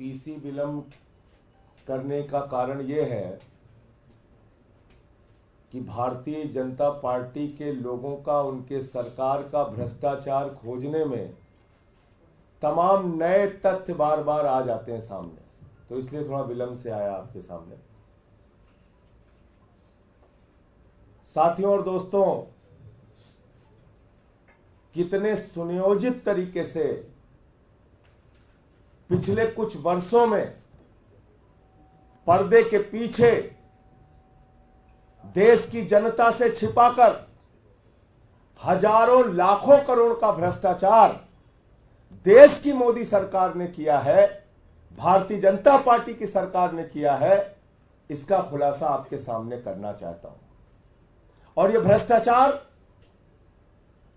PC विलंब करने का कारण ये है कि भारतीय जनता पार्टी के लोगों का उनके सरकार का भ्रष्टाचार खोजने में तमाम नए तथ्य बार बार आ जाते हैं सामने, तो इसलिए थोड़ा विलंब से आया आपके सामने। साथियों और दोस्तों, कितने सुनियोजित तरीके से पिछले कुछ वर्षों में पर्दे के पीछे देश की जनता से छिपाकर हजारों लाखों करोड़ का भ्रष्टाचार देश की मोदी सरकार ने किया है, भारतीय जनता पार्टी की सरकार ने किया है, इसका खुलासा आपके सामने करना चाहता हूं। और यह भ्रष्टाचार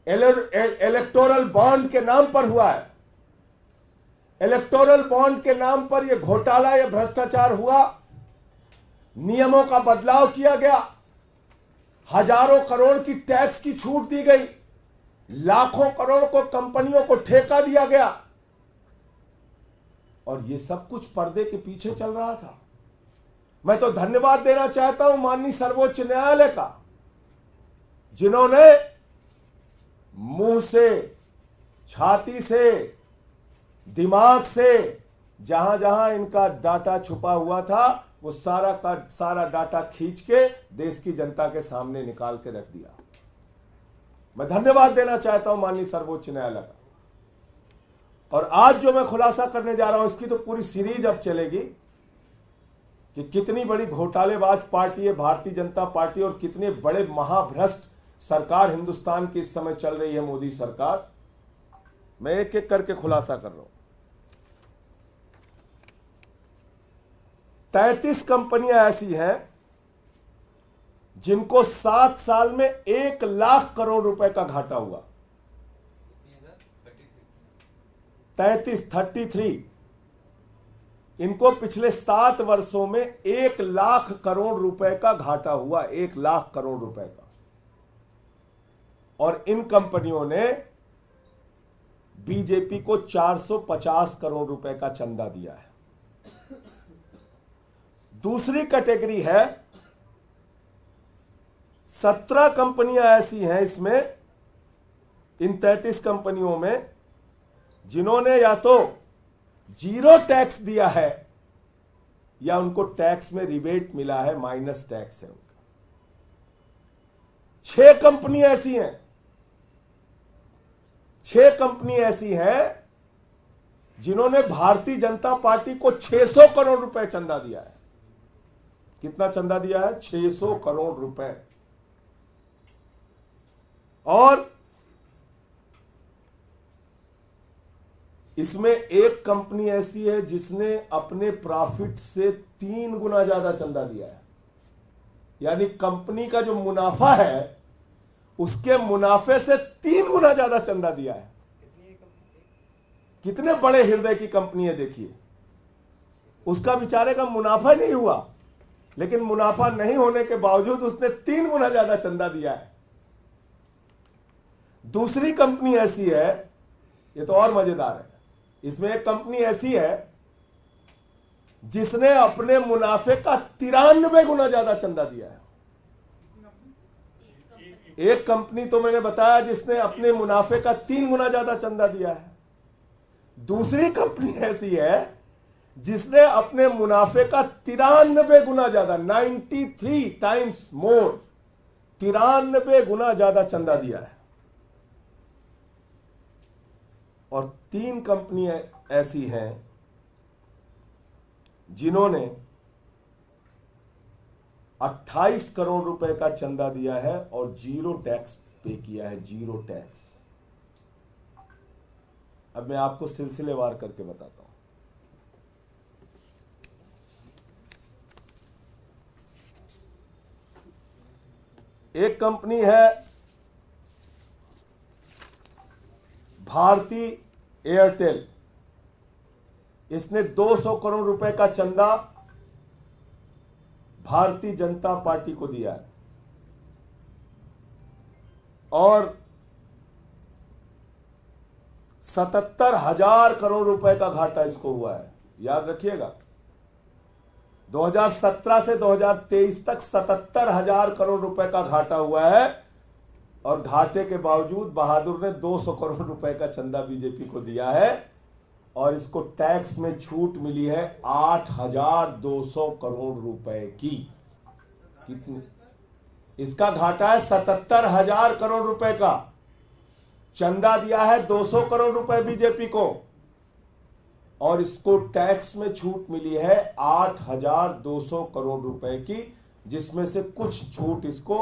इलेक्टोरल बॉन्ड के नाम पर हुआ है। इलेक्टोरल बॉन्ड के नाम पर यह घोटाला, यह भ्रष्टाचार हुआ। नियमों का बदलाव किया गया, हजारों करोड़ की टैक्स की छूट दी गई, लाखों करोड़ को कंपनियों को ठेका दिया गया, और यह सब कुछ पर्दे के पीछे चल रहा था। मैं तो धन्यवाद देना चाहता हूं माननीय सर्वोच्च न्यायालय का, जिन्होंने मुंह से, छाती से, दिमाग से जहां जहां इनका डाटा छुपा हुआ था वो सारा का सारा डाटा खींच के देश की जनता के सामने निकाल के रख दिया। मैं धन्यवाद देना चाहता हूं माननीय सर्वोच्च न्यायालय का। और आज जो मैं खुलासा करने जा रहा हूं, इसकी तो पूरी सीरीज अब चलेगी कि कितनी बड़ी घोटालेबाज पार्टी है भारतीय जनता पार्टी और कितने बड़े महाभ्रष्ट सरकार हिंदुस्तान की इस समय चल रही है मोदी सरकार। मैं एक एक करके खुलासा कर रहा हूं। 33 कंपनियां ऐसी हैं जिनको 7 साल में 1 लाख करोड़ रुपए का घाटा हुआ। 33 इनको पिछले 7 वर्षों में 1 लाख करोड़ रुपए का घाटा हुआ, 1 लाख करोड़ रुपए का। और इन कंपनियों ने बीजेपी को 450 करोड़ रुपए का चंदा दिया है। दूसरी कैटेगरी है, 17 कंपनियां ऐसी हैं इसमें, इन 33 कंपनियों में, जिन्होंने या तो जीरो टैक्स दिया है या उनको टैक्स में रिबेट मिला है, माइनस टैक्स है उनका। 6 कंपनी ऐसी हैं, 6 कंपनी ऐसी हैं जिन्होंने भारतीय जनता पार्टी को 600 करोड़ रुपए चंदा दिया है। कितना चंदा दिया है? 600 करोड़ रुपए। और इसमें एक कंपनी ऐसी है जिसने अपने प्रॉफिट से 3 गुना ज्यादा चंदा दिया है। यानी कंपनी का जो मुनाफा है उसके मुनाफे से 3 गुना ज्यादा चंदा दिया है। कितने बड़े हृदय की कंपनी है देखिए। उसका बेचारे का मुनाफा नहीं हुआ, लेकिन मुनाफा नहीं होने के बावजूद उसने 3 गुना ज्यादा चंदा दिया है। दूसरी कंपनी ऐसी है, ये तो और मजेदार है, इसमें एक कंपनी ऐसी है जिसने अपने मुनाफे का 93 गुना ज्यादा चंदा दिया है। एक कंपनी तो मैंने बताया जिसने अपने मुनाफे का 3 गुना ज्यादा चंदा दिया है। दूसरी कंपनी ऐसी है जिसने अपने मुनाफे का 93 गुना ज्यादा, 93 टाइम्स मोर, 93 गुना ज्यादा चंदा दिया है। और 3 कंपनियां ऐसी हैं जिन्होंने 28 करोड़ रुपए का चंदा दिया है और जीरो टैक्स पे किया है, जीरो टैक्स। अब मैं आपको सिलसिलेवार करके बताता हूं। एक कंपनी है भारती एयरटेल, इसने 200 करोड़ रुपए का चंदा भारतीय जनता पार्टी को दिया है और 77,000 करोड़ रुपए का घाटा इसको हुआ है। याद रखिएगा, 2017 से 2023 तक 77,000 करोड़ रुपए का घाटा हुआ है, और घाटे के बावजूद बहादुर ने 200 करोड़ रुपए का चंदा बीजेपी को दिया है, और इसको टैक्स में छूट मिली है 8,200 करोड़ रुपए की। कितनी? इसका घाटा है 77,000 करोड़ रुपए का, चंदा दिया है 200 करोड़ रुपए बीजेपी को, और इसको टैक्स में छूट मिली है 8,200 करोड़ रुपए की, जिसमें से कुछ छूट इसको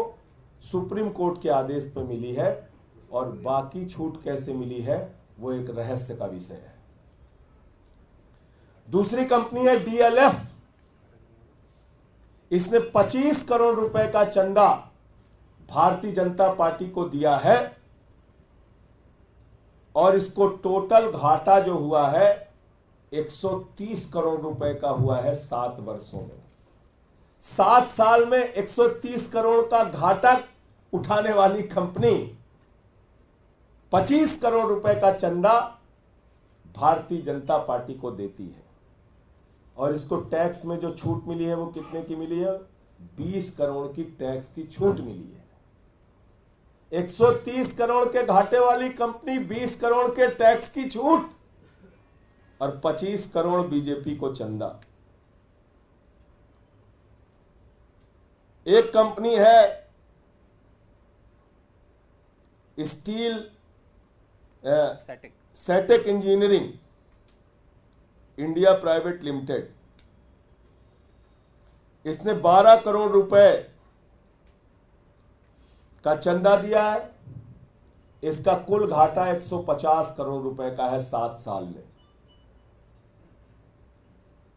सुप्रीम कोर्ट के आदेश पे मिली है, और बाकी छूट कैसे मिली है वो एक रहस्य का विषय है। दूसरी कंपनी है डीएलएफ। इसने 25 करोड़ रुपए का चंदा भारतीय जनता पार्टी को दिया है, और इसको टोटल घाटा जो हुआ है 130 करोड़ रुपए का हुआ है 7 वर्षों में। 7 साल में 130 करोड़ का घाटा उठाने वाली कंपनी 25 करोड़ रुपए का चंदा भारतीय जनता पार्टी को देती है, और इसको टैक्स में जो छूट मिली है वो कितने की मिली है? 20 करोड़ की टैक्स की छूट मिली है। 130 करोड़ के घाटे वाली कंपनी 20 करोड़ के टैक्स की छूट, और 25 करोड़ बीजेपी को चंदा। एक कंपनी है स्टील सेटेक इंजीनियरिंग इंडिया प्राइवेट लिमिटेड। इसने 12 करोड़ रुपए का चंदा दिया है। इसका कुल घाटा 150 करोड़ रुपए का है 7 साल में,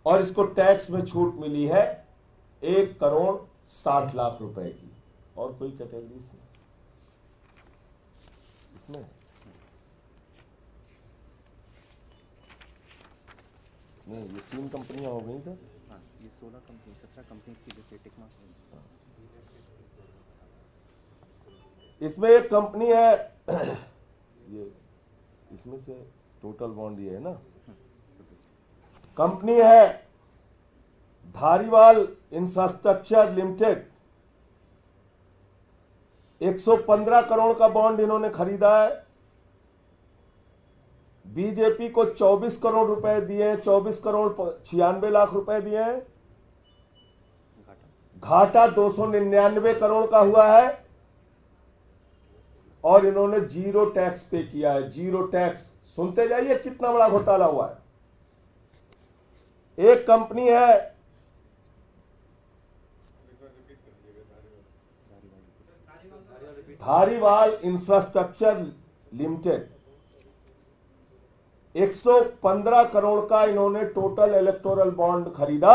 और इसको टैक्स में छूट मिली है 1 करोड़ 60 लाख रुपए की। और कोई कैटेगरी इसमें नहीं, ये 3 कंपनियां हो गई सर। हाँ, ये 16 कंपनी 17 कंपनी की जैसे टिकमा। इसमें एक कंपनी है ये, इसमें से टोटल बॉन्ड ये है ना, कंपनी है धारीवाल इंफ्रास्ट्रक्चर लिमिटेड। 115 करोड़ का बॉन्ड इन्होंने खरीदा है। बीजेपी को 24 करोड़ रुपए दिए, 24 करोड़ 96 लाख रुपए दिए हैं। घाटा 299 करोड़ का हुआ है, और इन्होंने जीरो टैक्स पे किया है। जीरो टैक्स, सुनते जाइए कितना बड़ा घोटाला हुआ है। एक कंपनी है धारीवाल इंफ्रास्ट्रक्चर लिमिटेड। 115 करोड़ का इन्होंने टोटल इलेक्टोरल बॉन्ड खरीदा।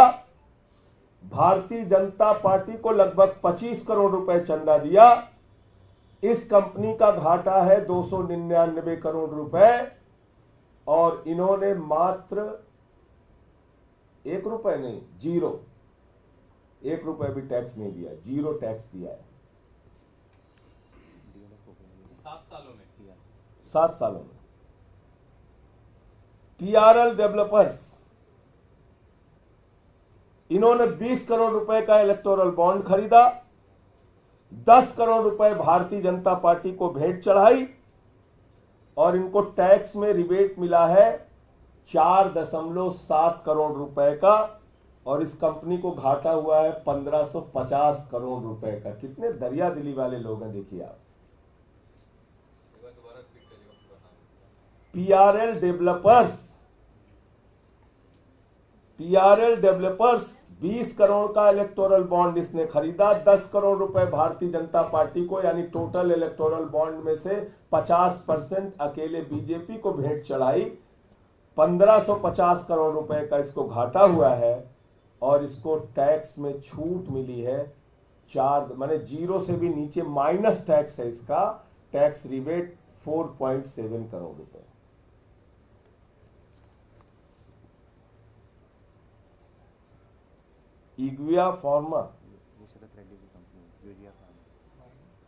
भारतीय जनता पार्टी को लगभग 25 करोड़ रुपए चंदा दिया। इस कंपनी का घाटा है 299 करोड़ रुपए, और इन्होंने मात्र 1 रुपए नहीं, जीरो, 1 रुपए भी टैक्स नहीं दिया, जीरो टैक्स दिया है 7 सालों में। पीआरएल डेवलपर्स, इन्होंने 20 करोड़ रुपए का इलेक्टोरल बॉन्ड खरीदा। 10 करोड़ रुपए भारतीय जनता पार्टी को भेंट चढ़ाई, और इनको टैक्स में रिबेट मिला है 4.7 करोड़ रुपए का, और इस कंपनी को घाटा हुआ है 1550 करोड़ रुपए का। कितने दरिया दिली वाले लोग हैं, देखिए आप। पीआरएल डेवलपर्स 20 करोड़ का इलेक्टोरल बॉन्ड इसने खरीदा। 10 करोड़ रुपए भारतीय जनता पार्टी को, यानी टोटल इलेक्टोरल बॉन्ड में से 50% अकेले बीजेपी को भेंट चढ़ाई। 1550 करोड़ रुपए का इसको घाटा हुआ है, और इसको टैक्स में छूट मिली है 4, माने जीरो से भी नीचे माइनस टैक्स है इसका, टैक्स रिबेट 4.7 करोड़ रुपए। इग्विया फार्मा,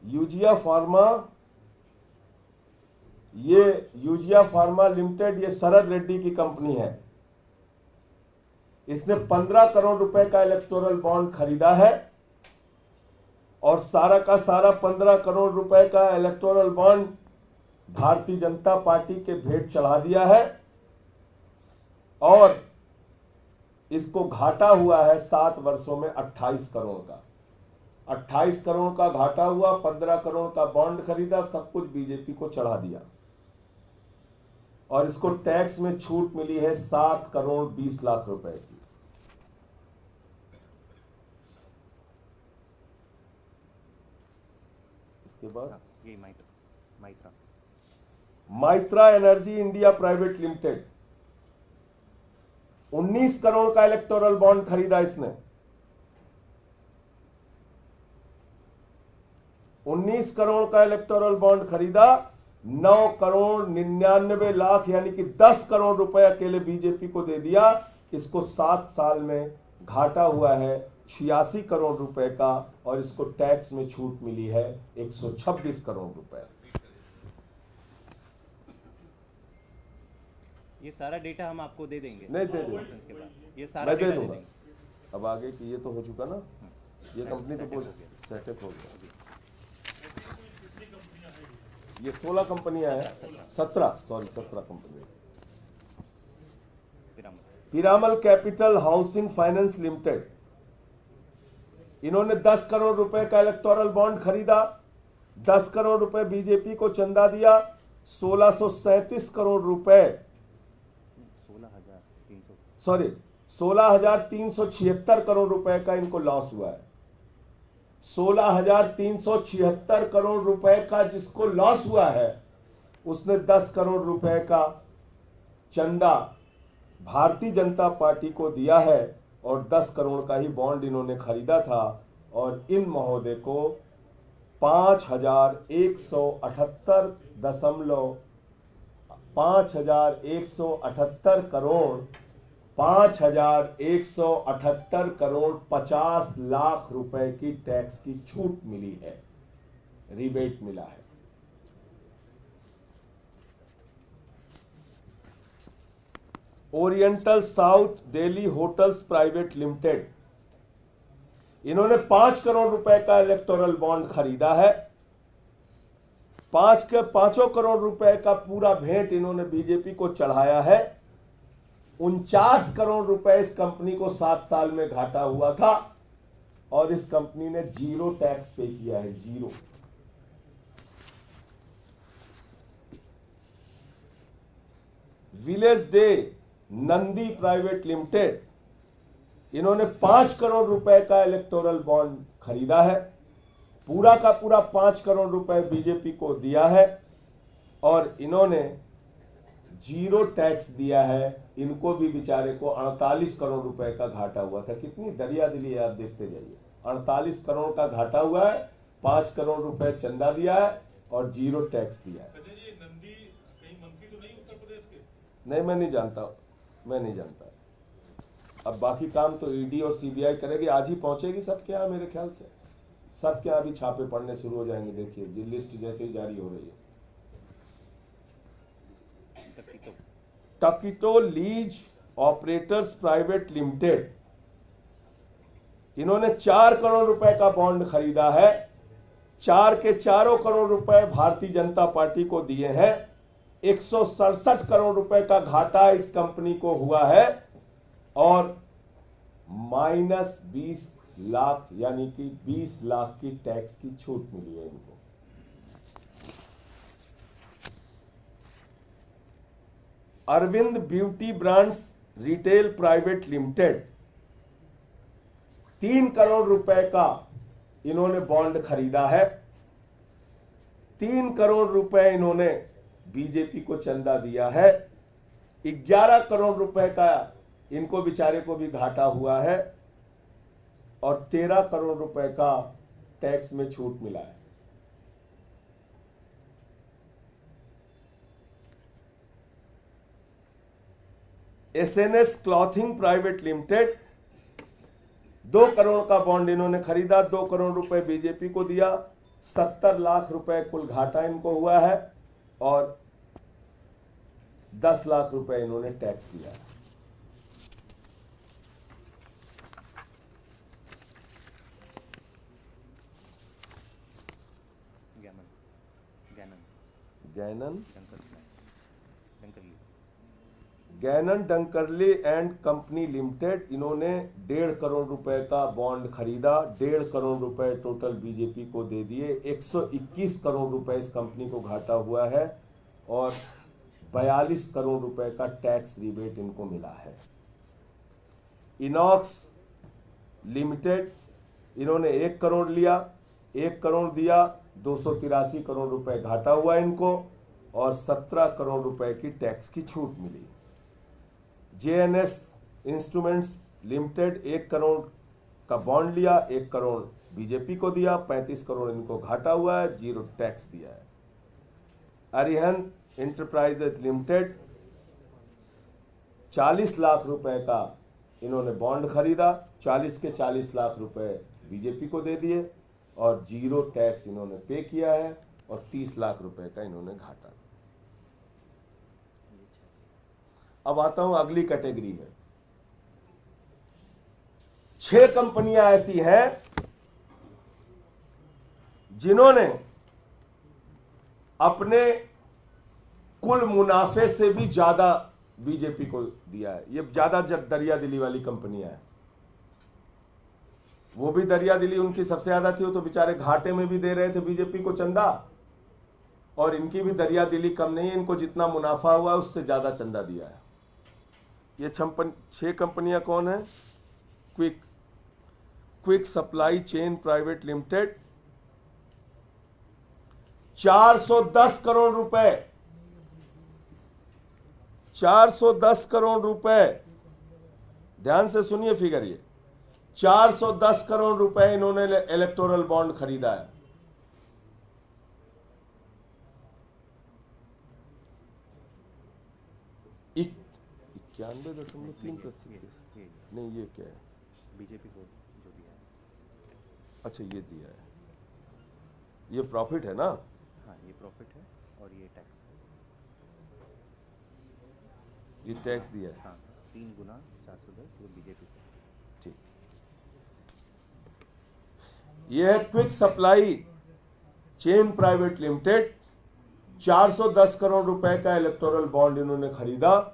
यूजिया फार्मा, ये यूजिया फार्मा लिमिटेड, ये शरद रेड्डी की कंपनी है। इसने 15 करोड़ रुपए का इलेक्टोरल बॉन्ड खरीदा है और सारा का सारा 15 करोड़ रुपए का electoral bond Bharatiya Janata party के भेंट चढ़ा दिया है और इसको घाटा हुआ है 7 वर्षों में 28 करोड़ का। 28 करोड़ का घाटा हुआ, 15 करोड़ का बॉन्ड खरीदा, सब कुछ बीजेपी को चढ़ा दिया और इसको टैक्स में छूट मिली है 7 करोड़ 20 लाख रुपए की। इसके बाद ये Maitra Maitra energy India private limited 19 crore का इलेक्टोरल बॉन्ड खरीदा इसने। 19 करोड़ का इलेक्टोरल बॉन्ड खरीदा, 9 करोड़ 99 लाख यानी कि 10 करोड़ रुपए अकेले बीजेपी को दे दिया। इसको 7 साल में घाटा हुआ है 86 करोड़ रुपए का और इसको टैक्स में छूट मिली है 126 करोड़ रुपए। ये सारा डेटा हम आपको दे देंगे। नहीं दे दूंगा, कॉन्फ्रेंस के बाद ये सारा मैं दे डेटा दे दूंगा। देंगे। अब आगे कि ये तो हो चुका ना, ये कंपनी तो बोल सेटअप हो गया। ये 16 कंपनियां हैं, 17 कंपनियां। Piramal capital housing finance limited, इन्होंने 10 करोड़ रुपए का इलेक्टोरल बॉन्ड खरीदा, 10 करोड़ रुपए बीजेपी को चंदा दिया, 1637 करोड़ रुपए 16,376 करोड़ रुपए का इनको लॉस हुआ है। 16,376 करोड़ रुपए का जिसको लॉस हुआ है उसने 10 करोड़ रुपए का चंदा भारतीय जनता पार्टी को दिया है और 10 करोड़ का ही बॉन्ड इन्होंने खरीदा था और इन महोदय को 5,178 करोड़ 50 लाख रुपए की टैक्स की छूट मिली है, रिबेट मिला है। Oriental south Delhi hotels private limited, इन्होंने 5 करोड़ रुपए का इलेक्टोरल बॉन्ड खरीदा है। 5 करोड़ रुपए का पूरा भेंट इन्होंने बीजेपी को चढ़ाया है। 49 करोड़ रुपए इस कंपनी को 7 साल में घाटा हुआ था और इस कंपनी ने 0 टैक्स पे किया है, 0। Village day Nandi private limited, इन्होंने 5 करोड़ रुपए का इलेक्टोरल बॉन्ड खरीदा है, पूरा का पूरा 5 करोड़ रुपए बीजेपी को दिया है और इन्होंने 0 टैक्स दिया है। इनको भी बेचारे को 48 करोड़ रुपए का घाटा हुआ था। कितनी दरिया दिली है, आप देखते जाइए। 48 करोड़ का घाटा हुआ है, 5 करोड़ रुपए चंदा दिया है और 0 टैक्स दिया है। नंदी कहीं मंत्री तो नहीं उत्तर प्रदेश के? नहीं, मैं नहीं जानता। अब बाकी काम तो ईडी और सीबीआई करेगी। आज ही पहुंचेगी सबके यहाँ, मेरे ख्याल से सबके यहाँ भी छापे पड़ने शुरू हो जाएंगे। देखिए जी, लिस्ट जैसे ही जारी हो रही है। टकीटो लीज ऑपरेटर्स प्राइवेट लिमिटेड, इन्होंने 4 करोड़ रुपए का बॉन्ड खरीदा है। 4 के चारों करोड़ रुपए भारतीय जनता पार्टी को दिए हैं। 167 करोड़ रुपए का घाटा इस कंपनी को हुआ है और -20 लाख यानी कि 20 लाख की टैक्स की छूट मिली है इनको। Arvind beauty brands retail private limited, 3 crore रुपए का इन्होंने बॉन्ड खरीदा है। 3 करोड़ रुपए इन्होंने बीजेपी को चंदा दिया है। 11 करोड़ रुपए का इनको बेचारे को भी घाटा हुआ है और 13 करोड़ रुपए का टैक्स में छूट मिला है। SNS clothing private limited, 2 crore का बॉन्ड इन्होंने खरीदा, 2 करोड़ रुपए बीजेपी को दिया, 70 लाख रुपए कुल घाटा इनको हुआ है और 10 लाख रुपए इन्होंने टैक्स दिया है। Gannon Dunkerley. Gannon Dunkerley and company limited, इन्होंने 1.5 करोड़ रुपए का बॉन्ड खरीदा, 1.5 करोड़ रुपए टोटल बीजेपी को दे दिए, 121 करोड़ रुपए इस कंपनी को घाटा हुआ है और 42 करोड़ रुपए का टैक्स रिबेट इनको मिला है। इनॉक्स लिमिटेड, इन्होंने 1 करोड़ लिया, 1 करोड़ दिया, 283 करोड़ रुपए घाटा हुआ इनको और 17 करोड़ रुपए की टैक्स की छूट मिली। जेएनएस इंस्ट्रूमेंट्स लिमिटेड 1 करोड़ का बॉन्ड लिया, 1 करोड़ बीजेपी को दिया, 35 करोड़ इनको घाटा हुआ है, 0 टैक्स दिया है। अरिहंत इंटरप्राइजेज लिमिटेड 40 लाख रुपए का इन्होंने बॉन्ड खरीदा, 40 के 40 लाख रुपए बीजेपी को दे दिए और 0 टैक्स इन्होंने पे किया है और 30 लाख रुपए का इन्होंने घाटा। अब आता हूं अगली कैटेगरी में। 6 कंपनियां ऐसी हैं जिन्होंने अपने कुल मुनाफे से भी ज्यादा बीजेपी को दिया है। ये ज्यादा दरिया दिली वाली कंपनियां हैं। वो भी दरिया दिली उनकी सबसे ज्यादा थी, वो तो बेचारे घाटे में भी दे रहे थे बीजेपी को चंदा, और इनकी भी दरिया दिली कम नहीं है, इनको जितना मुनाफा हुआ है उससे ज्यादा चंदा दिया है। ये 6 कंपनियां कौन है? Quick supply chain private limited 410 crore रुपए, 410 करोड़ रुपए, ध्यान से सुनिए फिगर, ये 410 करोड़ रुपए इन्होंने इलेक्टोरल बॉन्ड खरीदा है। $91.3 नहीं, ये क्या है? बीजेपी को जो दिया है। अच्छा, ये दिया है, ये प्रॉफिट है ना? हाँ, ये प्रॉफिट है और ये टैक्स है। ये टैक्स दिया है। हाँ, 3 गुना 410 ये बीजेपी को। ठीक, ये है quick supply chain private limited, 410 crore रुपए का इलेक्टोरल बॉन्ड इन्होंने खरीदा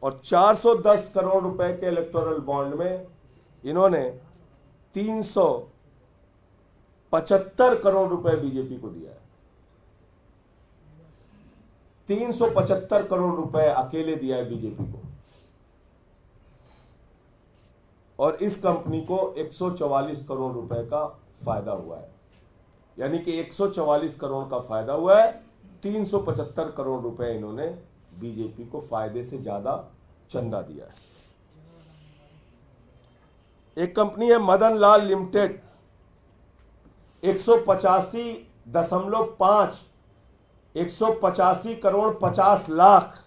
और 410 करोड़ रुपए के इलेक्टोरल बॉन्ड में इन्होंने 375 करोड़ रुपए बीजेपी को दिया है। 375 करोड़ रुपए अकेले दिया है बीजेपी को और इस कंपनी को 144 करोड़ रुपए का फायदा हुआ है। यानी कि 144 करोड़ का फायदा हुआ है, 375 करोड़ रुपए इन्होंने बीजेपी को फायदे से ज्यादा चंदा दिया है। एक कंपनी है मदन लाल लिमिटेड, 185.5 185 करोड़ 50 लाख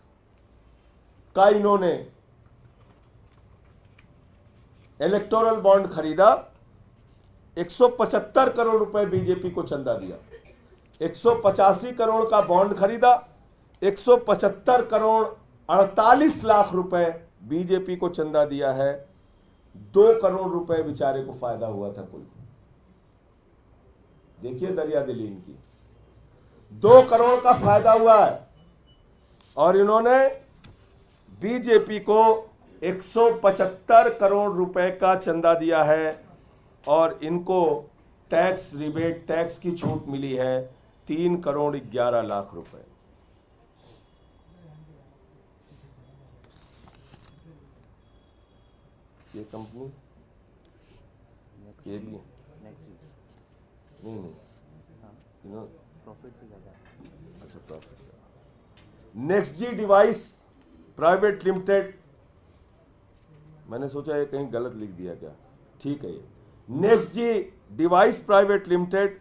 का इन्होंने इलेक्टोरल बॉन्ड खरीदा, 175 करोड़ रुपए बीजेपी को चंदा दिया। 185 करोड़ का बॉन्ड खरीदा, 175 करोड़ 48 लाख रुपए बीजेपी को चंदा दिया है। 2 करोड़ रुपए बेचारे को फायदा हुआ था कुल। देखिए दरिया दिली इनकी, 2 करोड़ का फायदा हुआ है और इन्होंने बीजेपी को 175 करोड़ रुपए का चंदा दिया है और इनको टैक्स रिबेट, टैक्स की छूट मिली है 3 करोड़ 11 लाख रुपए। ये कंपनी ये भी नेक्स्ट जी। नहीं हाँ, इन्होंने प्रॉफिट से ज़्यादा। अच्छा प्रॉफिट। नेक्स्ट जी डिवाइस प्राइवेट लिमिटेड, मैंने सोचा ये कहीं गलत लिख दिया क्या, ठीक है। ये नेक्स्ट जी डिवाइस प्राइवेट लिमिटेड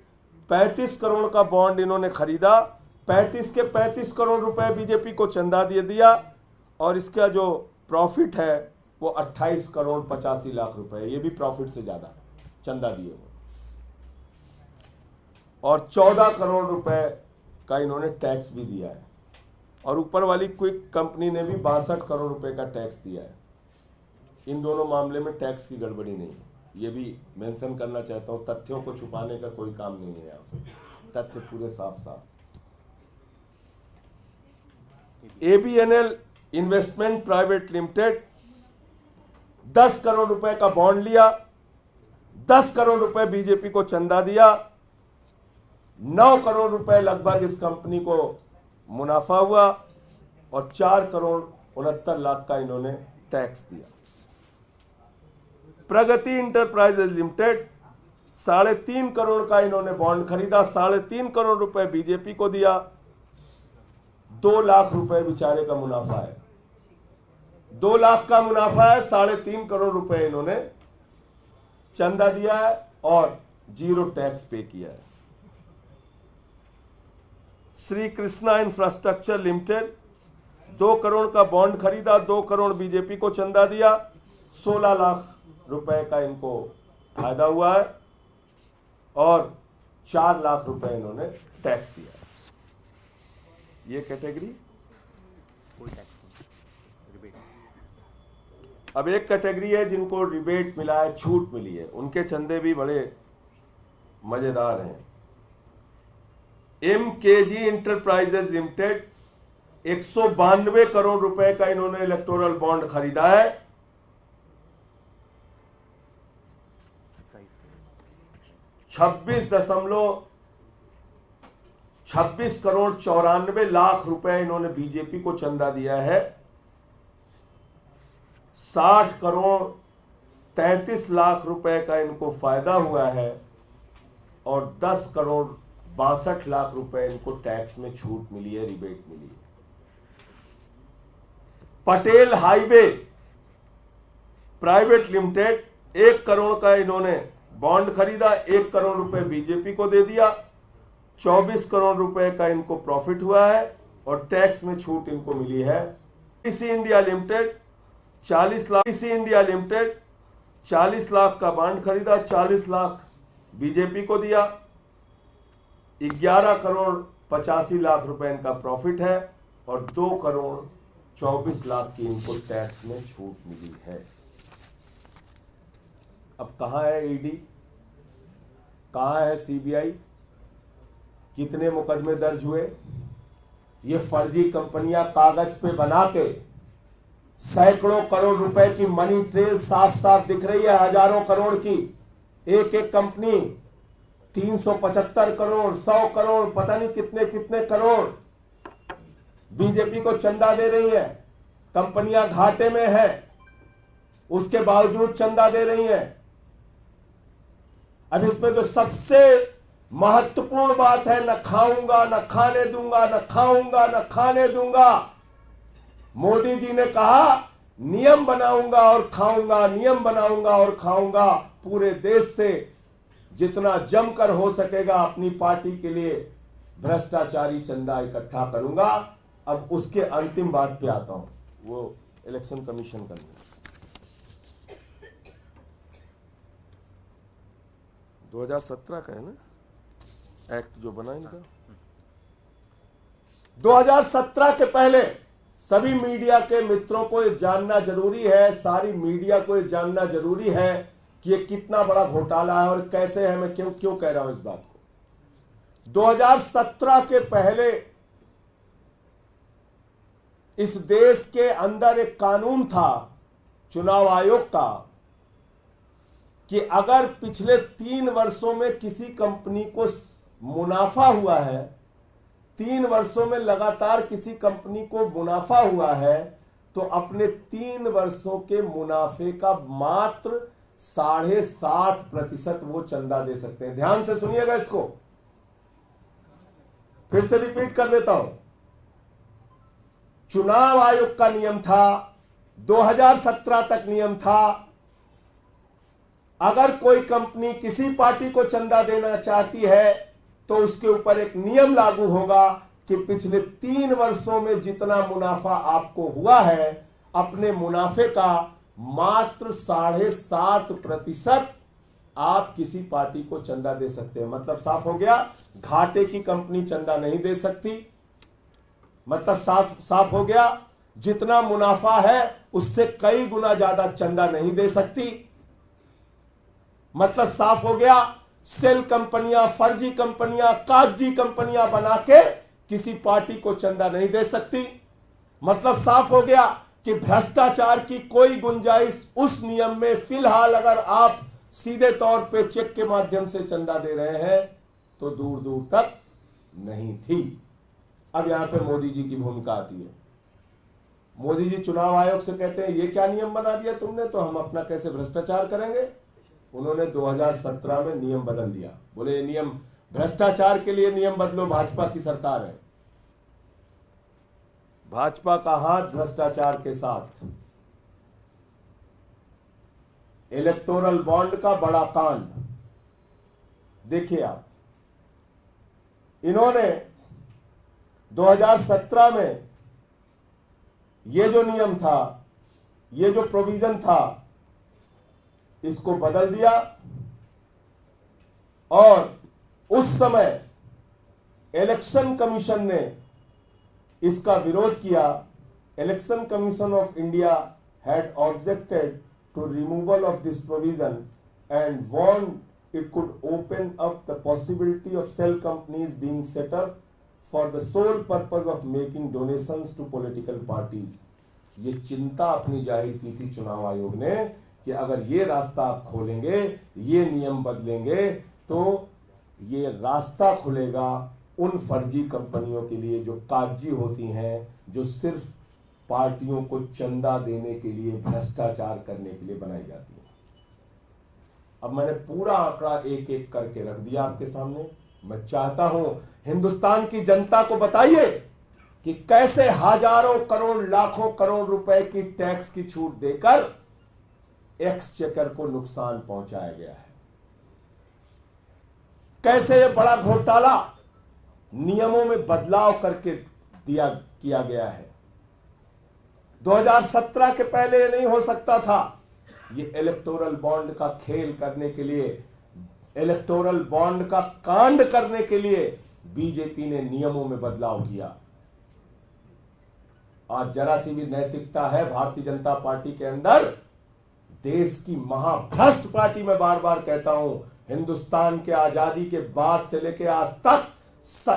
35 करोड़ का बॉन्ड इन्होंने खरीदा, 35 के 35 करोड़ रुपए बीजेपी को चंदा दे दिया और इसका जो प्रॉफिट है वो 28 करोड़ 85 लाख रुपए, ये भी प्रॉफिट से ज्यादा चंदा दिए वो, और 14 करोड़ रुपए का इन्होंने टैक्स भी दिया है और ऊपर वाली क्विक कंपनी ने भी 62 करोड़ रुपए का टैक्स दिया है। इन दोनों मामले में टैक्स की गड़बड़ी नहीं है, ये भी मेंशन करना चाहता हूं। तथ्यों को छुपाने का कोई काम नहीं है यहाँ पे, तथ्य पूरे साफ साफ। ABNL investment private limited 10 crore रुपए का बॉन्ड लिया, 10 करोड़ रुपए बीजेपी को चंदा दिया, 9 करोड़ रुपए लगभग इस कंपनी को मुनाफा हुआ और 4 करोड़ 69 लाख का इन्होंने टैक्स दिया। प्रगति इंटरप्राइजेज लिमिटेड 3.5 करोड़ का इन्होंने बॉन्ड खरीदा, 3.5 करोड़ रुपए बीजेपी को दिया, 2 लाख रुपए बेचारे का मुनाफा है, 2 लाख का मुनाफा है, 3.5 करोड़ रुपए इन्होंने चंदा दिया है और 0 टैक्स पे किया है। श्री कृष्णा इंफ्रास्ट्रक्चर लिमिटेड 2 करोड़ का बॉन्ड खरीदा, 2 करोड़ बीजेपी को चंदा दिया, 16 लाख रुपए का इनको फायदा हुआ है और 4 लाख रुपए इन्होंने टैक्स दिया है। ये कैटेगरी। कोई टैक्स नहीं, रिबेट। अब एक कैटेगरी है जिनको रिबेट मिला है, छूट मिली है, उनके चंदे भी बड़े मजेदार हैं। MKG इंटरप्राइजेज लिमिटेड 192 करोड़ रुपए का इन्होंने इलेक्टोरल बॉन्ड खरीदा है, 26 करोड़ 94 लाख रुपए इन्होंने बीजेपी को चंदा दिया है, 60 करोड़ 33 लाख रुपए का इनको फायदा हुआ है और 10 करोड़ 62 लाख रुपए इनको टैक्स में छूट मिली है, रिबेट मिली है। Patel highway private limited 1 crore का इन्होंने बॉन्ड खरीदा, 1 करोड़ रुपए बीजेपी को दे दिया, 24 करोड़ रुपए का इनको प्रॉफिट हुआ है और टैक्स में छूट इनको मिली है। इसी इंडिया लिमिटेड 40 लाख का बॉन्ड खरीदा, 40 लाख बीजेपी को दिया, 11 करोड़ 85 लाख रुपए इनका प्रॉफिट है और 2 करोड़ 24 लाख की इनको टैक्स में छूट मिली है। अब कहां है ईडी, कहां है सीबीआई, कितने मुकदमे दर्ज हुए? ये फर्जी कंपनियां कागज पे बना के सैकड़ों करोड़ रुपए की मनी ट्रेल साफ साफ दिख रही है, हजारों करोड़ की। एक एक कंपनी 375 करोड़ 100 करोड़ पता नहीं कितने कितने करोड़ बीजेपी को चंदा दे रही है। कंपनियां घाटे में है, उसके बावजूद चंदा दे रही हैं। अब इसमें जो सबसे महत्वपूर्ण बात है, न खाऊंगा न खाने दूंगा, न खाऊंगा न खाने दूंगा। मोदी जी ने कहा नियम बनाऊंगा और खाऊंगा, नियम बनाऊंगा और खाऊंगा। पूरे देश से जितना जमकर हो सकेगा अपनी पार्टी के लिए भ्रष्टाचारी चंदा इकट्ठा करूंगा। अब उसके अंतिम बात पे आता हूं, वो इलेक्शन कमीशन का 2017 का है ना एक्ट जो बना इनका। 2017 के पहले सभी मीडिया के मित्रों को ये जानना जरूरी है, सारी मीडिया को ये जानना जरूरी है कि ये कितना बड़ा घोटाला है और कैसे है। मैं क्यों कह रहा हूं इस बात को। 2017 के पहले इस देश के अंदर एक कानून था चुनाव आयोग का कि अगर पिछले 3 वर्षों में किसी कंपनी को मुनाफा हुआ है, 3 वर्षों में लगातार किसी कंपनी को मुनाफा हुआ है, तो अपने 3 वर्षों के मुनाफे का मात्र 60.5% वो चंदा दे सकते हैं। ध्यान से सुनिएगा इसको, फिर से रिपीट कर देता हूं। चुनाव आयोग का नियम था, 2017 तक नियम था, अगर कोई कंपनी किसी पार्टी को चंदा देना चाहती है तो उसके ऊपर एक नियम लागू होगा कि पिछले 3 वर्षों में जितना मुनाफा आपको हुआ है, अपने मुनाफे का मात्र 7.5% आप किसी पार्टी को चंदा दे सकते हैं। मतलब साफ हो गया, घाटे की कंपनी चंदा नहीं दे सकती। मतलब साफ हो गया, जितना मुनाफा है उससे कई गुना ज्यादा चंदा नहीं दे सकती। मतलब साफ हो गया, सेल कंपनियां, फर्जी कंपनियां, कागजी कंपनियां बना के किसी पार्टी को चंदा नहीं दे सकती। मतलब साफ हो गया कि भ्रष्टाचार की कोई गुंजाइश उस नियम में फिलहाल अगर आप सीधे तौर पे चेक के माध्यम से चंदा दे रहे हैं तो दूर दूर तक नहीं थी। अब यहां पे मोदी जी की भूमिका आती है। मोदी जी चुनाव आयोग से कहते हैं ये क्या नियम बना दिया तुमने, तो हम अपना कैसे भ्रष्टाचार करेंगे। उन्होंने 2017 में नियम बदल दिया, बोले ये नियम भ्रष्टाचार के लिए नियम बदलो, भाजपा की सरकार है। भाजपा का हाथ भ्रष्टाचार के साथ। इलेक्टोरल बॉन्ड का बड़ा कांड देखिए आप, इन्होंने 2017 में ये जो नियम था, ये जो प्रोविजन था, इसको बदल दिया और उस समय इलेक्शन कमीशन ने इसका विरोध किया। Election commission of India had objected to removal of this provision and warned it could open up the possibility of shell companies being set up for the sole purpose of making donations to political parties. ये चिंता अपनी जाहिर की थी चुनाव आयोग ने कि अगर ये रास्ता आप खोलेंगे, ये नियम बदलेंगे, तो ये रास्ता खुलेगा उन फर्जी कंपनियों के लिए जो कागजी होती हैं, जो सिर्फ पार्टियों को चंदा देने के लिए, भ्रष्टाचार करने के लिए बनाई जाती हैं। अब मैंने पूरा आंकड़ा एक एक करके रख दिया आपके सामने। मैं चाहता हूं हिंदुस्तान की जनता को बताइए कि कैसे हजारों करोड़, लाखों करोड़ रुपए की टैक्स की छूट देकर एक्सचेकर को नुकसान पहुंचाया गया है। कैसे यह बड़ा घोटाला नियमों में बदलाव करके किया गया है। 2017 के पहले ये नहीं हो सकता था। ये इलेक्टोरल बॉन्ड का खेल करने के लिए, इलेक्टोरल बॉन्ड का कांड करने के लिए बीजेपी ने नियमों में बदलाव किया। आज जरा सी भी नैतिकता है भारतीय जनता पार्टी के अंदर, देश की महाभ्रष्ट पार्टी, मैं बार बार कहता हूं, हिंदुस्तान के आजादी के बाद से लेकर आज तक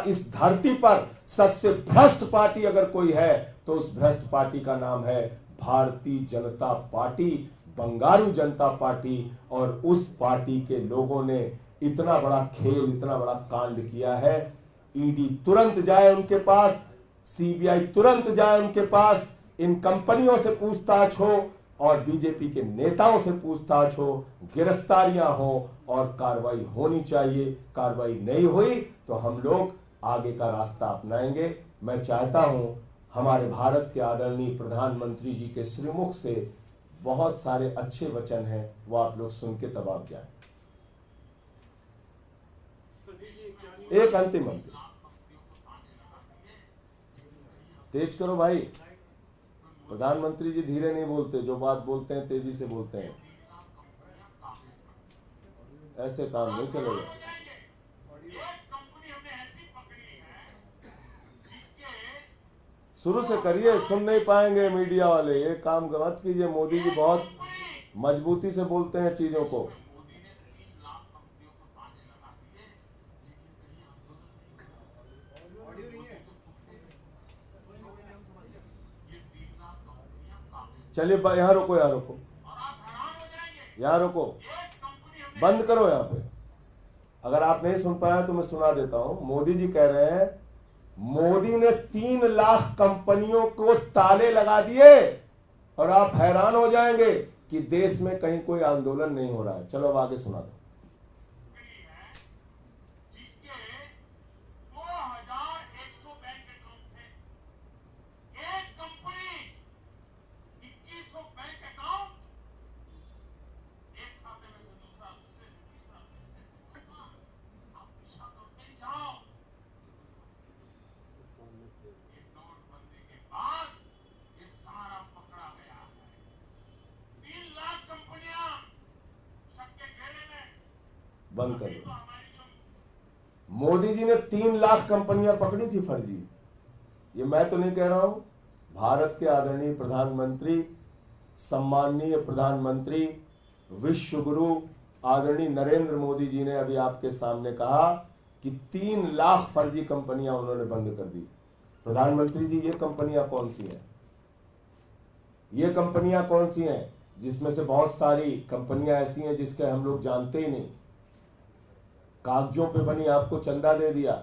इस धरती पर सबसे भ्रष्ट पार्टी अगर कोई है तो उस भ्रष्ट पार्टी का नाम है भारतीय जनता पार्टी, बंगारू जनता पार्टी। और उस पार्टी के लोगों ने इतना बड़ा खेल, इतना बड़ा कांड किया है। ईडी तुरंत जाए उनके पास, सीबीआई तुरंत जाए उनके पास, इन कंपनियों से पूछताछ हो और बीजेपी के नेताओं से पूछताछ हो, गिरफ्तारियां हो और कार्रवाई होनी चाहिए। कार्रवाई नहीं हुई तो हम लोग आगे का रास्ता अपनाएंगे। मैं चाहता हूं हमारे भारत के आदरणीय प्रधानमंत्री जी के श्रीमुख से बहुत सारे अच्छे वचन हैं, वो आप लोग सुन के तब आप जाएं। एक अंतिम तेज करो भाई, प्रधानमंत्री जी धीरे नहीं बोलते, जो बात बोलते हैं तेजी से बोलते हैं, ऐसे काम नहीं चलेगा। शुरू से करिए, सुन नहीं पाएंगे मीडिया वाले, ये काम गलत कीजिए। मोदी जी बहुत मजबूती से बोलते हैं चीजों को। चलिए यहाँ रुको, यहाँ रुको, यहाँ रुको, बंद करो यहाँ पे। अगर आप नहीं सुन पाए तो मैं सुना देता हूं। मोदी जी कह रहे हैं मोदी ने 3 लाख कंपनियों को ताले लगा दिए और आप हैरान हो जाएंगे कि देश में कहीं कोई आंदोलन नहीं हो रहा है। चलो अब आगे सुना दो। बंद कर दो। मोदी जी ने 3 लाख कंपनियां पकड़ी थी फर्जी। ये मैं तो नहीं कह रहा हूं, भारत के आदरणीय प्रधानमंत्री, सम्माननीय प्रधानमंत्री, विश्व गुरु आदरणीय नरेंद्र मोदी जी ने अभी आपके सामने कहा कि 3 लाख फर्जी कंपनियां उन्होंने बंद कर दी। प्रधानमंत्री जी, ये कंपनियां कौन सी हैं? ये कंपनियां कौन सी हैं जिसमें से बहुत सारी कंपनियां ऐसी हैं जिसके हम लोग जानते ही नहीं, कागजों पे बनी, आपको चंदा दे दिया।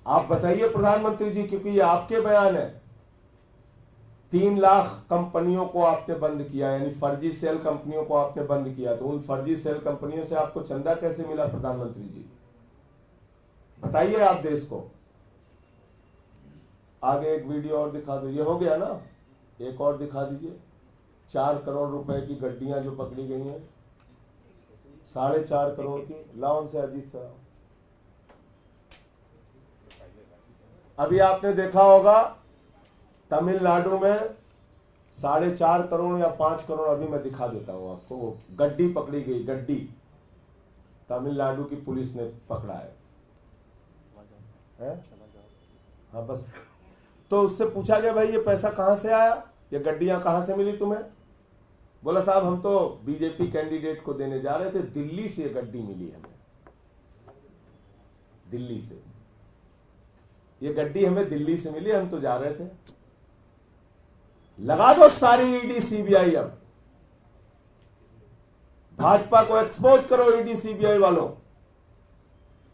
आप बताइए प्रधानमंत्री जी, क्योंकि ये आपके बयान है, 3 लाख कंपनियों को आपने बंद किया, यानी फर्जी सेल कंपनियों को आपने बंद किया, तो उन फर्जी सेल कंपनियों से आपको चंदा कैसे मिला प्रधानमंत्री जी? बताइए आप देश को। आगे एक वीडियो और दिखा दो, ये हो गया ना, एक और दिखा दीजिए। 4 करोड़ रुपए की गड्डियां जो पकड़ी गई हैं, 4.5 करोड़ की। लाओ उनसे अजीत साहब। अभी आपने देखा होगा तमिलनाडु में 4.5 करोड़ या 5 करोड़, अभी मैं दिखा देता हूं आपको, वो गड्डी पकड़ी गई, गड्डी तमिलनाडु की पुलिस ने पकड़ा है? हाँ बस। तो उससे पूछा गया भाई ये पैसा कहां से आया, ये गड्डियां कहां से मिली तुम्हें? बोला साहब हम तो बीजेपी कैंडिडेट को देने जा रहे थे, दिल्ली से गड्डी मिली हमें, दिल्ली से ये गड्डी हमें दिल्ली से मिली, हम तो जा रहे थे। लगा दो सारी ईडी सीबीआई, अब भाजपा को एक्सपोज करो ईडी सीबीआई वालों।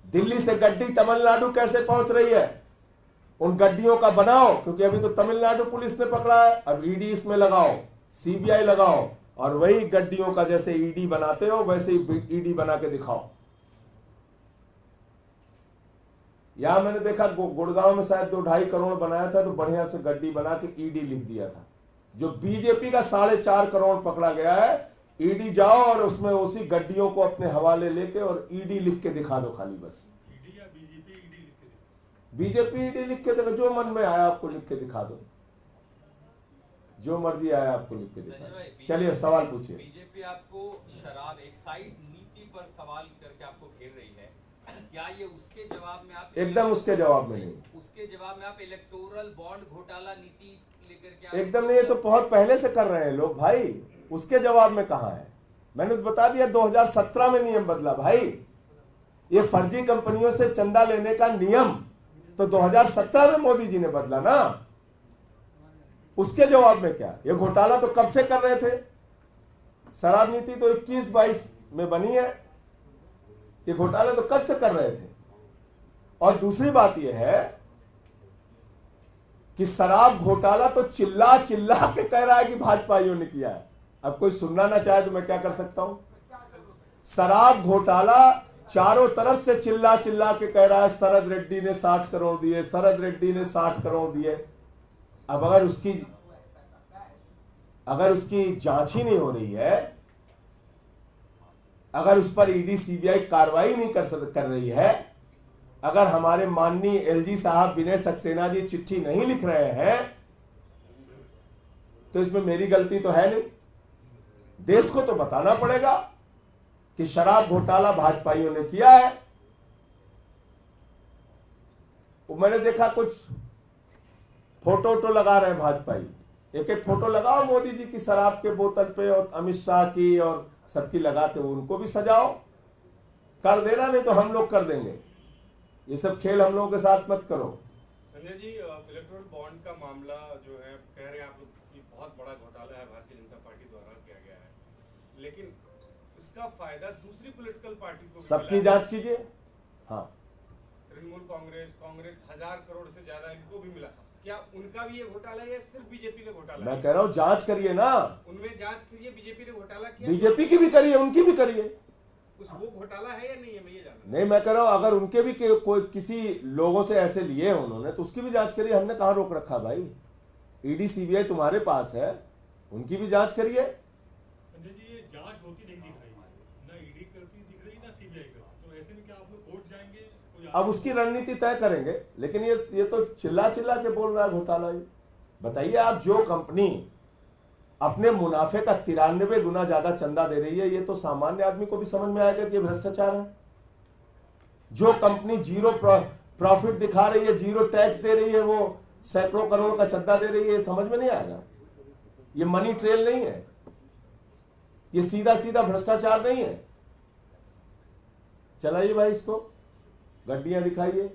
दिल्ली से गड्डी तमिलनाडु कैसे पहुंच रही है, उन गड्डियों का बनाओ, क्योंकि अभी तो तमिलनाडु पुलिस ने पकड़ा है, अब ईडी इसमें लगाओ, सीबीआई लगाओ, और वही गड्डियों का जैसे ईडी बनाते हो वैसे ही ईडी बना के दिखाओ। यहां मैंने देखा गुड़गांव में शायद 2-2.5 करोड़ बनाया था, तो बढ़िया से गड्डी बना के ईडी लिख दिया था। जो बीजेपी का 4.5 करोड़ पकड़ा गया है, ईडी जाओ और उसमें उसी गड्डियों को अपने हवाले लेके और ईडी लिख के दिखा दो खाली, बस। ईडी या बीजेपी ईडी लिख के दिखा? बीजेपी ईडी लिख के देखो, जो मन में आया आपको लिख के दिखा दो, जो मर्जी आया आपको लिख के दिखा दो। चलिए सवाल पूछिए। बीजेपी आपको शराब एक्साइज नीति पर सवाल करके आपको घेर रही है, क्या ये उसके जवाब में आप एकदम उसके जवाब में नहीं, उसके जवाब में आप इलेक्टोरल बॉन्ड घोटाला नीति लेकर के एकदम नहीं। ये तो बहुत पहले से कर रहे हैं लोग भाई, उसके जवाब में कहां है? मैंने तो बता दिया 2017 में नियम बदला भाई। ये फर्जी कंपनियों से चंदा लेने का नियम तो 2017 में मोदी जी ने बदला ना, उसके जवाब में क्या? ये घोटाला तो कब से कर रहे थे? शराब नीति तो 21-22 में बनी है, ये घोटाला तो कब से कर रहे थे। और दूसरी बात यह है कि शराब घोटाला तो चिल्ला चिल्ला के कह रहा है कि भाजपाइयों ने किया है। अब कोई सुनना ना चाहे तो मैं क्या कर सकता हूं? शराब घोटाला चारों तरफ से चिल्ला चिल्ला के कह रहा है शरद रेड्डी ने 60 करोड़ दिए, शरद रेड्डी ने 60 करोड़ दिए। अब अगर उसकी जांच ही नहीं हो रही है, अगर उस पर ईडी सीबीआई कार्रवाई नहीं कर रही है, अगर हमारे माननीय एलजी साहब विनय सक्सेना जी चिट्ठी नहीं लिख रहे हैं, तो इसमें मेरी गलती तो है नहीं। देश को तो बताना पड़ेगा कि शराब घोटाला भाजपाइयों ने किया है। मैंने देखा कुछ फोटो लगा रहे हैं भाजपाई, एक एक फोटो लगाओ मोदी जी की शराब के बोतल पे और अमित शाह की और सबकी लगा के उनको भी सजाओ, कर देना, नहीं तो हम लोग कर देंगे। ये सब खेल हम लोगों के साथ मत करो। संजय जी, इलेक्टोरल बॉन्ड का मामला जो है, कह रहे हैं आप लोग कि बहुत बड़ा घोटाला है, भारतीय जनता पार्टी द्वारा किया गया है, लेकिन इसका फायदा दूसरी पॉलिटिकल पार्टी को सबकी जांच कीजिए। हाँ, तृणमूल कांग्रेस 1000 करोड़ से ज्यादा इनको भी मिला। क्या उनका भी ये घोटाला है या सिर्फ बीजेपी का घोटाला? मैं कह रहा हूं जांच करिए ना, उनमें जांच कीजिए। बीजेपी ने घोटाला किया, बीजेपी की भी करिए, उनकी भी करिए। वो घोटाला है या नहीं है, मैं ये जानना। नहीं, मैं कह रहा हूं अगर उनके भी कोई किसी लोगों से ऐसे लिए उन्होंने, तो उसकी भी जांच करिए। हमने कहां रोक रखा भाई? ईडी सीबीआई तुम्हारे पास है, उनकी भी जांच करिए। संजय जी, ये जांच होती नहीं दिख रही, ना ईडी करती दिख रही ना सीबीआई करती, तो ऐसे में क्या आप लोग कोर्ट जाएंगे? अब उसकी रणनीति तय करेंगे, लेकिन ये तो चिल्ला चिल्ला के बोल रहा है घोटाला। ये बताइए आप, जो कंपनी अपने मुनाफे का 93 गुना ज्यादा चंदा दे रही है, ये तो सामान्य आदमी को भी समझ में आएगा कि ये भ्रष्टाचार है। जो कंपनी 0 प्रॉफिट दिखा रही है, 0 टैक्स दे रही है, वो सैकड़ों करोड़ का चंदा दे रही है, समझ में नहीं आएगा। ये मनी ट्रेल नहीं है, ये सीधा सीधा भ्रष्टाचार नहीं है। चलाइए भाई, इसको गड्डियां दिखाइए।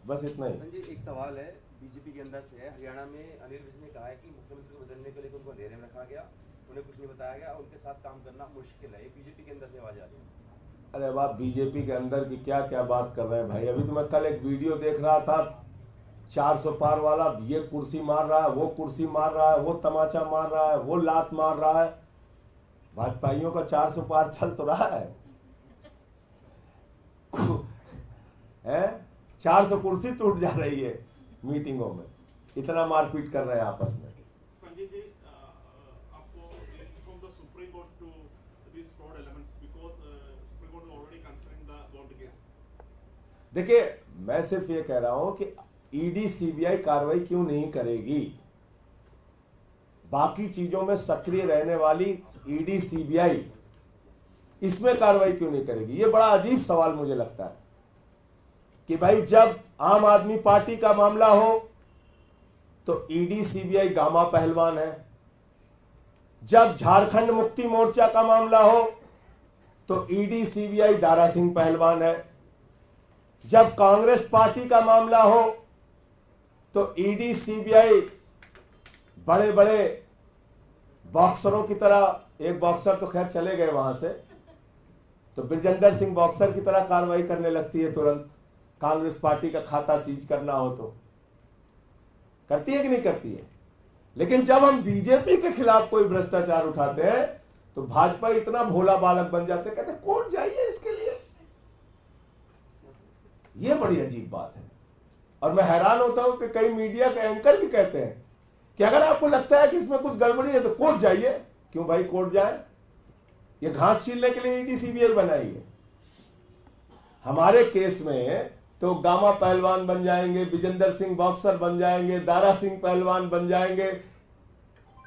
बस इतना ही। संजय, एक सवाल है बीजेपी के अंदर से है। हरियाणा में अनिल विज ने कहा है कि मुख्यमंत्री को बदलने के लिए उनको अंधेरे में रखा गया, उन्हें कुछ नहीं बताया गया, उनके साथ काम करना मुश्किल है। ये बीजेपी के अंदर से आवाज आ रही है। अरे बाप, बीजेपी के अंदर की क्या क्या बात कर रहे हैं भाई। अभी तो मैं कल एक वीडियो देख रहा था, 400 पार वाला, ये कुर्सी मार रहा है, वो कुर्सी मार रहा है, वो तमाचा मार रहा है, वो लात मार रहा है। भाजपाइयों का 400 पार चल तो रहा है, 400 कुर्सी टूट जा रही है मीटिंगों में, इतना मारपीट कर रहे हैं आपस में। संजय जी, आपको from the Supreme Court to these fraud elements because Supreme Court is already considering the bond case. देखिए, मैं सिर्फ ये कह रहा हूं कि ईडी सीबीआई कार्रवाई क्यों नहीं करेगी। बाकी चीजों में सक्रिय रहने वाली ईडी सीबीआई इसमें कार्रवाई क्यों नहीं करेगी, ये बड़ा अजीब सवाल मुझे लगता है। कि भाई जब आम आदमी पार्टी का मामला हो तो ईडी सीबीआई गामा पहलवान है, जब झारखंड मुक्ति मोर्चा का मामला हो तो ईडी सीबीआई दारा सिंह पहलवान है, जब कांग्रेस पार्टी का मामला हो तो ईडी सीबीआई बड़े बड़े बॉक्सरों की तरह, एक बॉक्सर तो खैर चले गए वहां से, तो ब्रिजेंद्र सिंह बॉक्सर की तरह कार्रवाई करने लगती है तुरंत। कांग्रेस पार्टी का खाता सीज करना हो तो करती है कि नहीं करती है। लेकिन जब हम बीजेपी के खिलाफ कोई भ्रष्टाचार उठाते हैं तो भाजपा इतना भोला बालक बन जाते, कहते कोर्ट जाइए इसके लिए। यह बड़ी अजीब बात है। और मैं हैरान होता हूं कि कई मीडिया के एंकर भी कहते हैं कि अगर आपको लगता है कि इसमें कुछ गड़बड़ी है तो कोर्ट जाइए। क्यों भाई कोर्ट जाए? ये घास छीलने के लिए ईडी सीबीआई बनाई है। हमारे केस में तो गामा पहलवान बन जाएंगे, विजेंद्र सिंह बॉक्सर बन जाएंगे, दारा सिंह पहलवान बन जाएंगे।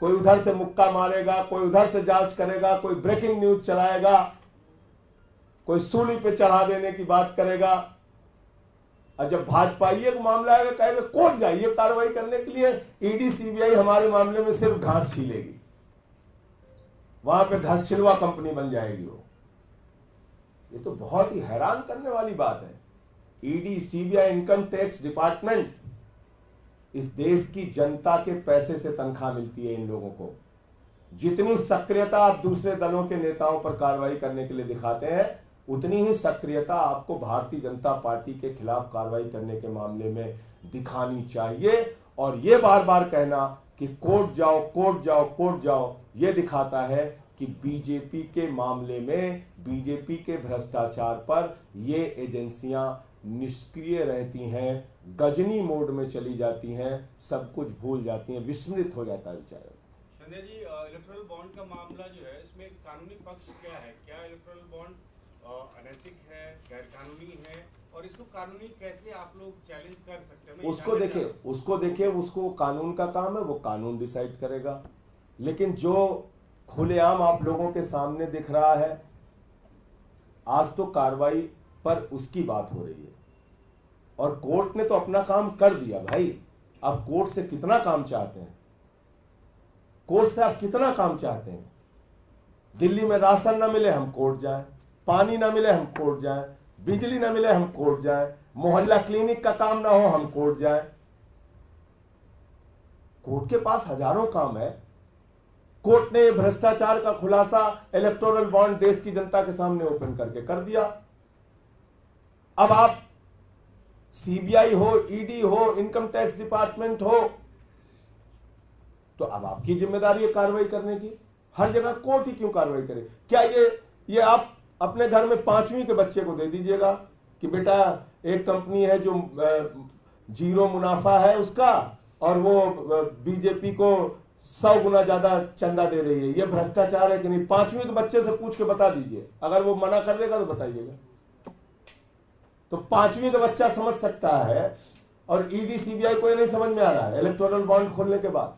कोई उधर से मुक्का मारेगा, कोई उधर से जांच करेगा, कोई ब्रेकिंग न्यूज चलाएगा, कोई सूली पे चढ़ा देने की बात करेगा। और जब भाजपाइये का मामला है कहेगा कोर्ट जाइए कार्रवाई करने के लिए, ईडी सीबीआई हमारे मामले में सिर्फ घास छीलेगी, वहां पे घास छिलवा कंपनी बन जाएगी वो। ये तो बहुत ही हैरान करने वाली बात है। ED CBI income tax department, इस देश की जनता के पैसे से तनख्वाह मिलती है इन लोगों को। जितनी सक्रियता आप दूसरे दलों के नेताओं पर कार्रवाई करने के लिए दिखाते हैं, उतनी ही सक्रियता आपको भारतीय जनता पार्टी के खिलाफ कार्रवाई करने के मामले में दिखानी चाहिए। और यह बार बार कहना कि कोर्ट जाओ कोर्ट जाओ कोर्ट जाओ, यह दिखाता है कि बीजेपी के मामले में, बीजेपी के भ्रष्टाचार पर ये एजेंसियां निष्क्रिय रहती हैं, गजनी मोड में चली जाती हैं, सब कुछ भूल जाती हैं, विस्मृत हो जाता है बेचारा। संजय जी, इलेक्टोरल बॉन्ड का मामला जो है, इसमें कानूनी पक्ष क्या है? क्या इलेक्टोरल बॉन्ड अनैतिक है, गैर कानूनी है, और इसको कानूनी कैसे आप लोग चैलेंज कर सकते हैं? उसको देखिए, उसको कानून का काम है, वो कानून डिसाइड करेगा। लेकिन जो खुलेआम आप लोगों के सामने दिख रहा है, आज तो कार्रवाई पर उसकी बात हो रही है और कोर्ट ने तो अपना काम कर दिया भाई। अब कोर्ट से कितना काम चाहते हैं? कोर्ट से आप कितना काम चाहते हैं? दिल्ली में राशन ना मिले हम कोर्ट जाएं, पानी ना मिले हम कोर्ट जाएं, बिजली ना मिले हम कोर्ट जाएं, मोहल्ला क्लिनिक का काम ना हो हम कोर्ट जाएं। कोर्ट के पास हजारों काम है। कोर्ट ने भ्रष्टाचार का खुलासा इलेक्टोरल बॉन्ड देश की जनता के सामने ओपन करके कर दिया। अब आप सीबीआई हो, ईडी हो, इनकम टैक्स डिपार्टमेंट हो, तो अब आपकी जिम्मेदारी है कार्रवाई करने की। हर जगह कोर्ट ही क्यों कार्रवाई करे? क्या ये आप अपने घर में 5वीं के बच्चे को दे दीजिएगा कि बेटा एक कंपनी है जो 0 मुनाफा है उसका, और वो बीजेपी को 100 गुना ज्यादा चंदा दे रही है, ये भ्रष्टाचार है कि नहीं? 5वीं के बच्चे से पूछ के बता दीजिए। अगर वो मना कर देगा तो बताइएगा। तो 5वीं का बच्चा समझ सकता है, और ईडी सीबीआई को ये नहीं समझ में आ रहा है इलेक्टोरल बॉन्ड खोलने के बाद।